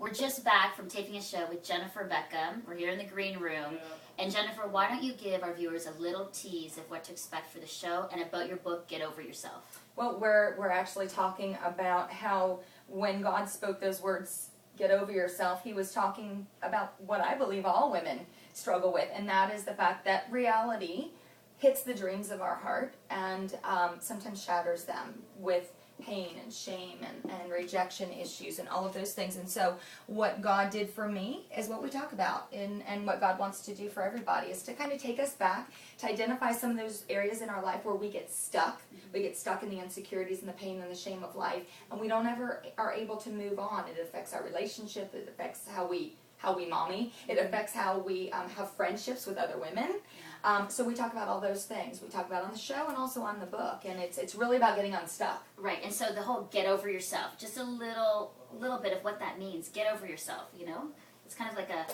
We're just back from taping a show with Jennifer Beckham. We're here in the green room. And Jennifer, why don't you give our viewers a little tease of what to expect for the show and about your book, Get Over Yourself? Well, we're actually talking about how when God spoke those words, get over yourself, he was talking about what I believe all women struggle with, and that is the fact that reality hits the dreams of our heart and sometimes shatters them with pain and shame and rejection issues and all of those things. And so what God did for me is what we talk about, and what God wants to do for everybody is to kind of take us back, to identify some of those areas in our life where we get stuck. We get stuck in the insecurities and the pain and the shame of life, and we don't ever are able to move on. It affects our relationship. It affects how we mommy. It affects how we have friendships with other women. So we talk about all those things. We talk about on the show and also on the book, and it's really about getting unstuck. Right, and so the whole get over yourself, just a little bit of what that means. Get over yourself, you know? It's kind of like a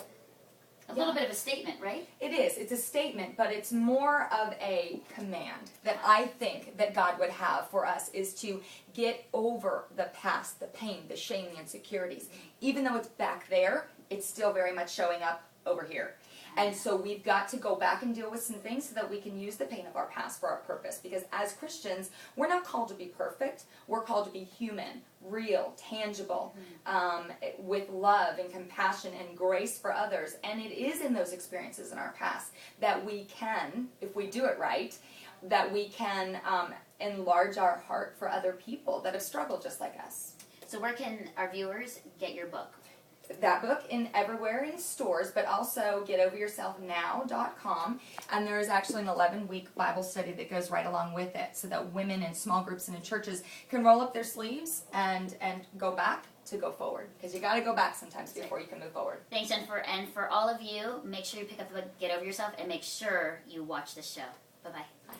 little bit of a statement, right? It is. It's a statement, but it's more of a command that I think that God would have for us is to get over the past, the pain, the shame, the insecurities. Even though it's back there, it's still very much showing up over here. And so we've got to go back and deal with some things so that we can use the pain of our past for our purpose. Because as Christians, we're not called to be perfect. We're called to be human, real, tangible, with love and compassion and grace for others. And it is in those experiences in our past that we can, if we do it right, that we can enlarge our heart for other people that have struggled just like us. So where can our viewers get your book? That book everywhere in stores, but also getoveryourselfnow.com, and there is actually an 11-week Bible study that goes right along with it, so that women in small groups and in churches can roll up their sleeves and go back to go forward, because you got to go back sometimes before you can move forward. Thanks, Jennifer, and for all of you, make sure you pick up the book Get Over Yourself, and make sure you watch this show. Bye-bye. Bye.